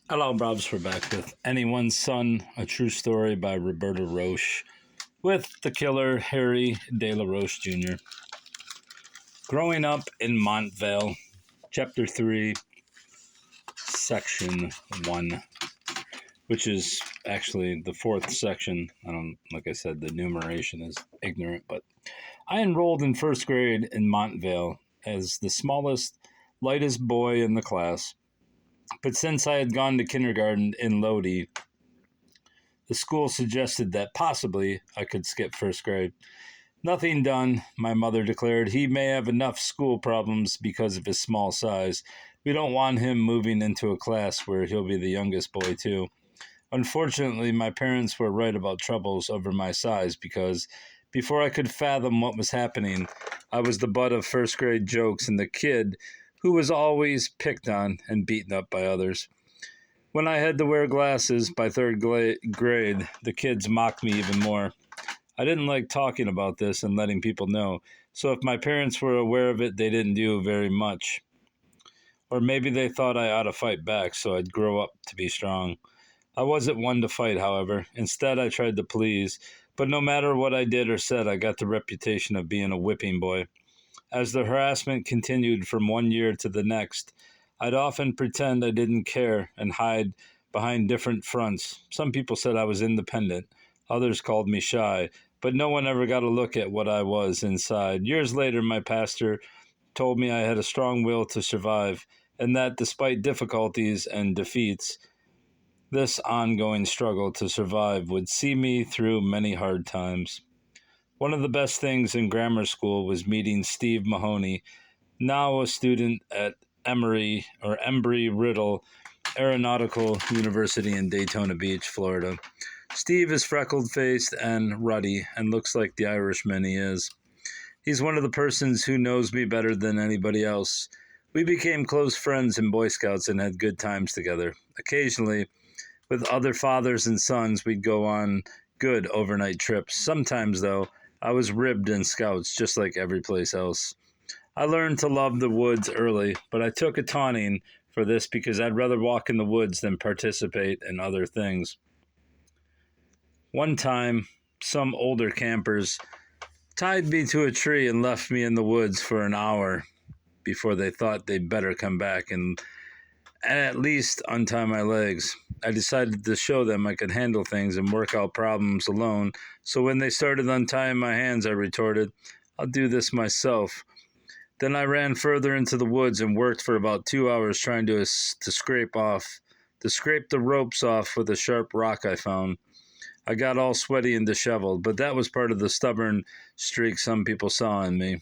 Hello, Brobs. We're back with Anyone's Son, a true story by Roberta Roche, with the killer Harry De La Roche Jr. Growing up in Montvale, Chapter 3, Section 1, which is actually the fourth section. Like I said, the numeration is ignorant, but I enrolled in first grade in Montvale as the smallest, lightest boy in the class. But since I had gone to kindergarten in Lodi, the school suggested that possibly I could skip first grade. Nothing done, my mother declared. He may have enough school problems because of his small size. We don't want him moving into a class where he'll be the youngest boy, too. Unfortunately, my parents were right about troubles over my size because before I could fathom what was happening, I was the butt of first grade jokes and the kid who was always picked on and beaten up by others. When I had to wear glasses by third grade, the kids mocked me even more. I didn't like talking about this and letting people know, so if my parents were aware of it, they didn't do very much. Or maybe they thought I ought to fight back so I'd grow up to be strong. I wasn't one to fight, however. Instead, I tried to please, but no matter what I did or said, I got the reputation of being a whipping boy. As the harassment continued from one year to the next, I'd often pretend I didn't care and hide behind different fronts. Some people said I was independent. Others called me shy, but no one ever got a look at what I was inside. Years later, my pastor told me I had a strong will to survive, and that despite difficulties and defeats, this ongoing struggle to survive would see me through many hard times. One of the best things in grammar school was meeting Steve Mahoney, now a student at Embry-Riddle Aeronautical University in Daytona Beach, Florida. Steve is freckled-faced and ruddy and looks like the Irishman he is. He's one of the persons who knows me better than anybody else. We became close friends in Boy Scouts and had good times together. Occasionally, with other fathers and sons, we'd go on good overnight trips. Sometimes, though, I was ribbed in Scouts just like every place else. I learned to love the woods early, but I took a taunting for this because I'd rather walk in the woods than participate in other things. One time, some older campers tied me to a tree and left me in the woods for an hour before they thought they'd better come back and at least untie my legs. I decided to show them I could handle things and work out problems alone, so when they started untying my hands, I retorted, "I'll do this myself." Then I ran further into the woods and worked for about 2 hours trying to scrape the ropes off with a sharp rock I found. I got all sweaty and disheveled, but that was part of the stubborn streak some people saw in me.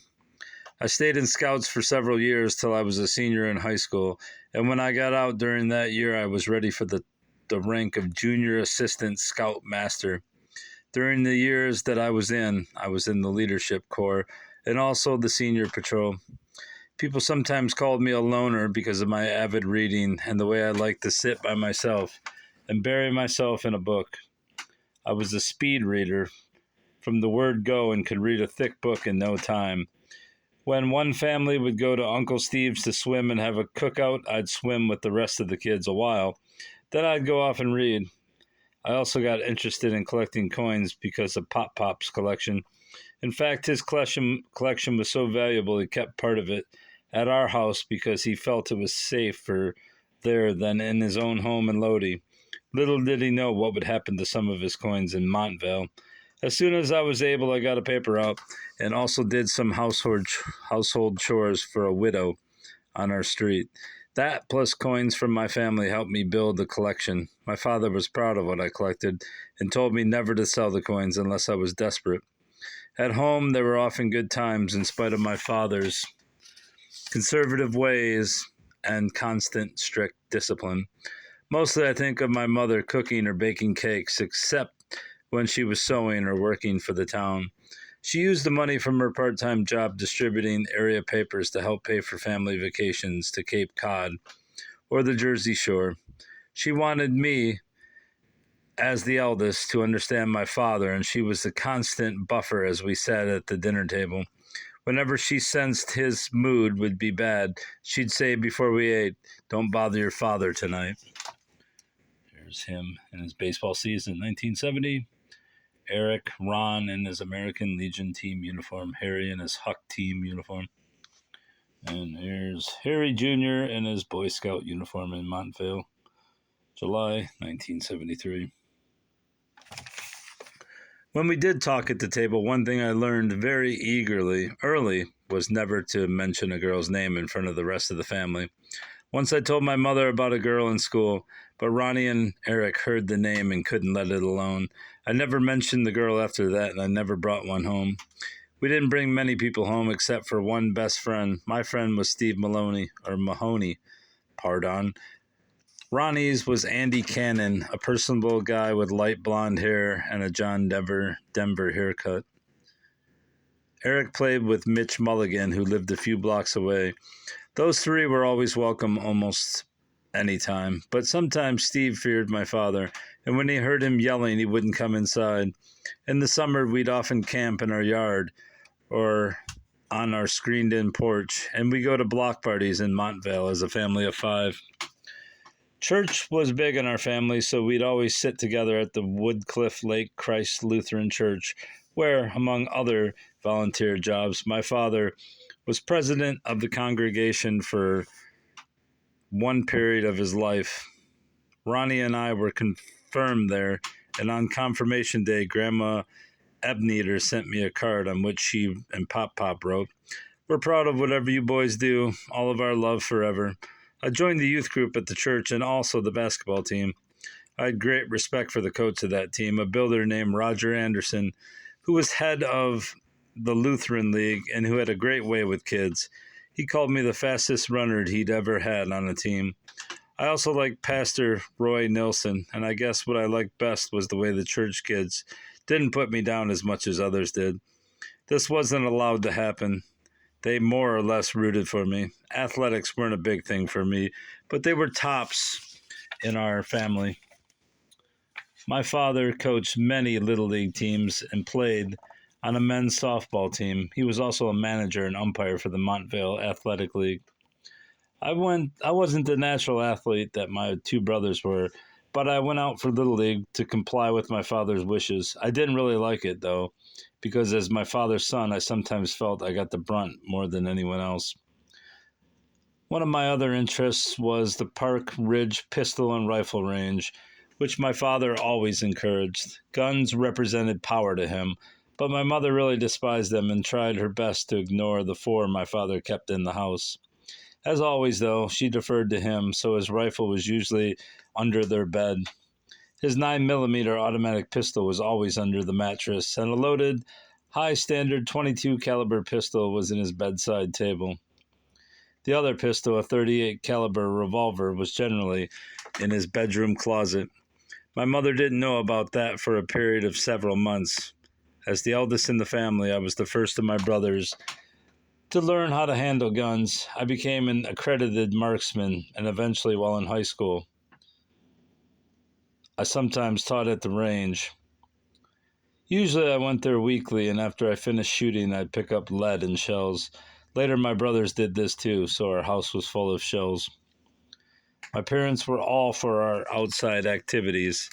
I stayed in Scouts for several years till I was a senior in high school, and when I got out during that year, I was ready for the rank of Junior Assistant Scout Master. During the years that I was in the Leadership Corps and also the Senior Patrol. People sometimes called me a loner because of my avid reading and the way I liked to sit by myself and bury myself in a book. I was a speed reader from the word go and could read a thick book in no time. When one family would go to Uncle Steve's to swim and have a cookout, I'd swim with the rest of the kids a while. Then I'd go off and read. I also got interested in collecting coins because of Pop Pop's collection. In fact, his collection was so valuable he kept part of it at our house because he felt it was safer there than in his own home in Lodi. Little did he know what would happen to some of his coins in Montvale. As soon as I was able, I got a paper out and also did some household chores for a widow on our street. That plus coins from my family helped me build the collection. My father was proud of what I collected and told me never to sell the coins unless I was desperate. At home, there were often good times in spite of my father's conservative ways and constant strict discipline. Mostly I think of my mother cooking or baking cakes, except when she was sewing or working for the town. She used the money from her part-time job distributing area papers to help pay for family vacations to Cape Cod or the Jersey Shore. She wanted me, as the eldest, to understand my father, and she was the constant buffer as we sat at the dinner table. Whenever she sensed his mood would be bad, she'd say before we ate, "Don't bother your father tonight." There's him in his baseball season, 1970. Eric, Ron in his American Legion team uniform. Harry in his Huck team uniform. And here's Harry Jr. in his Boy Scout uniform in Montvale, July 1973. When we did talk at the table, one thing I learned very early, was never to mention a girl's name in front of the rest of the family. Once I told my mother about a girl in school, but Ronnie and Eric heard the name and couldn't let it alone. I never mentioned the girl after that, and I never brought one home. We didn't bring many people home except for one best friend. My friend was Steve Mahoney. Ronnie's was Andy Cannon, a personable guy with light blonde hair and a John Denver haircut. Eric played with Mitch Mulligan, who lived a few blocks away. Those three were always welcome almost any time, but sometimes Steve feared my father, and when he heard him yelling, he wouldn't come inside. In the summer, we'd often camp in our yard or on our screened-in porch, and we go to block parties in Montvale as a family of 5. Church was big in our family, so we'd always sit together at the Woodcliff Lake Christ Lutheran Church, where, among other volunteer jobs, my father was president of the congregation for one period of his life. Ronnie and I were confirmed there, and on confirmation day, Grandma Ebneater sent me a card on which she and Pop wrote, "We're proud of whatever you boys do, all of our love forever." I joined the youth group at the church and also the basketball team. I had great respect for the coach of that team, a builder named Roger Anderson, who was head of the Lutheran League and who had a great way with kids. He called me the fastest runner he'd ever had on a team. I also liked Pastor Roy Nilsson, and I guess what I liked best was the way the church kids didn't put me down as much as others did. This wasn't allowed to happen. They more or less rooted for me. Athletics weren't a big thing for me, but they were tops in our family. My father coached many Little League teams and played on a men's softball team. He was also a manager and umpire for the Montvale Athletic League. I wasn't the natural athlete that my 2 brothers were, but I went out for Little League to comply with my father's wishes. I didn't really like it, though, because as my father's son, I sometimes felt I got the brunt more than anyone else. One of my other interests was the Park Ridge Pistol and Rifle Range, which my father always encouraged. Guns represented power to him, but my mother really despised them and tried her best to ignore the 4 my father kept in the house. As always, though, she deferred to him, so his rifle was usually under their bed. His 9mm automatic pistol was always under the mattress, and a loaded, high-standard .22 caliber pistol was in his bedside table. The other pistol, a .38 caliber revolver, was generally in his bedroom closet. My mother didn't know about that for a period of several months. As the eldest in the family, I was the first of my brothers to learn how to handle guns. I became an accredited marksman, and eventually, while in high school, I sometimes taught at the range. Usually I went there weekly, and after I finished shooting, I'd pick up lead and shells. Later, my brothers did this too, so our house was full of shells. My parents were all for our outside activities,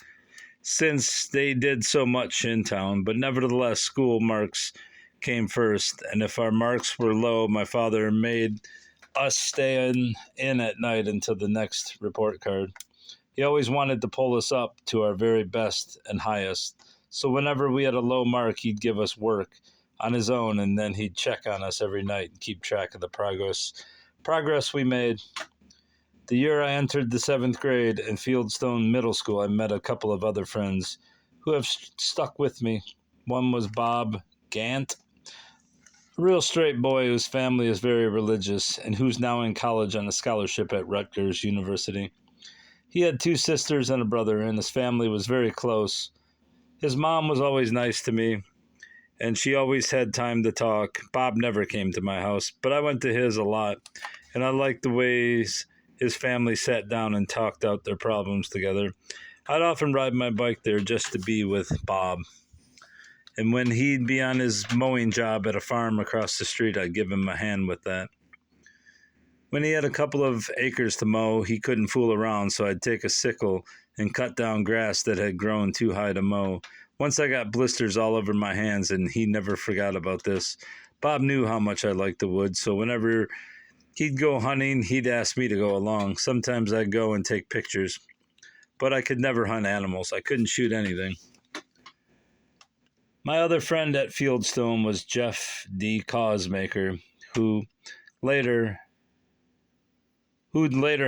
since they did so much in town, but nevertheless, school marks came first, and if our marks were low, my father made us stay in at night until the next report card. He always wanted to pull us up to our very best and highest, so whenever we had a low mark, he'd give us work on his own, and then he'd check on us every night and keep track of the progress we made. The year I entered the 7th grade in Fieldstone Middle School, I met a couple of other friends who have stuck with me. One was Bob Gant, a real straight boy whose family is very religious and who's now in college on a scholarship at Rutgers University. He had 2 sisters and a brother, and his family was very close. His mom was always nice to me, and she always had time to talk. Bob never came to my house, but I went to his a lot, and I liked the ways his family sat down and talked out their problems together. I'd often ride my bike there just to be with Bob. And when he'd be on his mowing job at a farm across the street, I'd give him a hand with that. When he had a couple of acres to mow, he couldn't fool around, so I'd take a sickle and cut down grass that had grown too high to mow. Once I got blisters all over my hands, and he never forgot about this. Bob knew how much I liked the woods, so whenever he'd go hunting, he'd ask me to go along. Sometimes I'd go and take pictures, but I could never hunt animals. I couldn't shoot anything. My other friend at Fieldstone was Jeff D. Causemaker, who'd later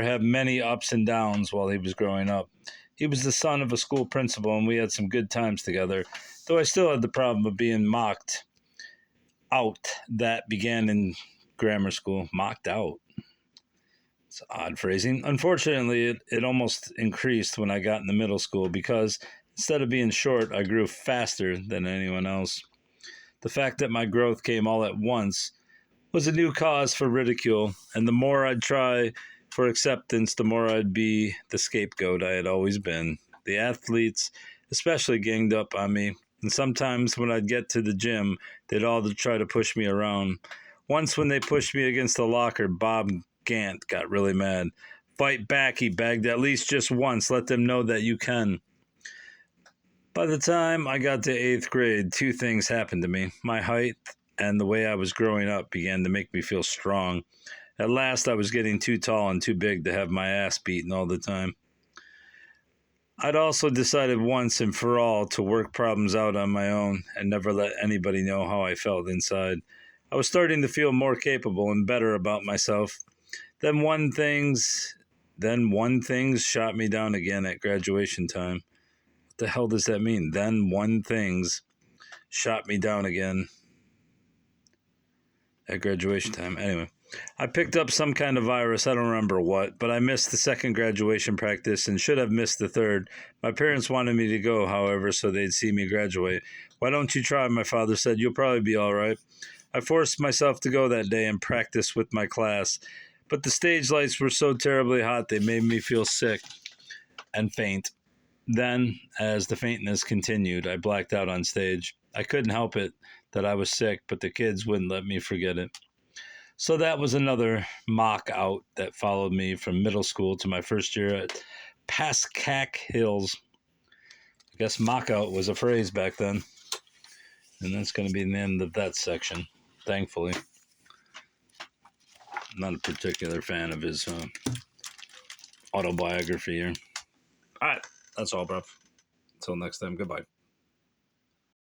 have many ups and downs while he was growing up. He was the son of a school principal, and we had some good times together, though I still had the problem of being mocked out. That began in grammar school. Mocked out. It's odd phrasing. Unfortunately, it almost increased when I got into middle school because instead of being short, I grew faster than anyone else. The fact that my growth came all at once was a new cause for ridicule, and the more I'd try for acceptance, the more I'd be the scapegoat I had always been. The athletes especially ganged up on me, and sometimes when I'd get to the gym, they'd all try to push me around. Once when they pushed me against the locker, Bob Gant got really mad. "Fight back," he begged, "at least just once. Let them know that you can." By the time I got to 8th grade, two things happened to me. My height and the way I was growing up began to make me feel strong. At last, I was getting too tall and too big to have my ass beaten all the time. I'd also decided once and for all to work problems out on my own and never let anybody know how I felt inside. I was starting to feel more capable and better about myself. Then one things shot me down again at graduation time. What the hell does that mean? Then one things shot me down again at graduation time. Anyway, I picked up some kind of virus, I don't remember what, but I missed the second graduation practice and should have missed the third. My parents wanted me to go, however, so they'd see me graduate. "Why don't you try?" my father said. "You'll probably be all right." I forced myself to go that day and practice with my class, but the stage lights were so terribly hot they made me feel sick and faint. Then, as the faintness continued, I blacked out on stage. I couldn't help it that I was sick, but the kids wouldn't let me forget it. So that was another mock out that followed me from middle school to my first year at Pascack Hills. I guess mock out was a phrase back then. And that's going to be the end of that section, thankfully. I'm not a particular fan of his autobiography here. All right, that's all, bro. Until next time, goodbye.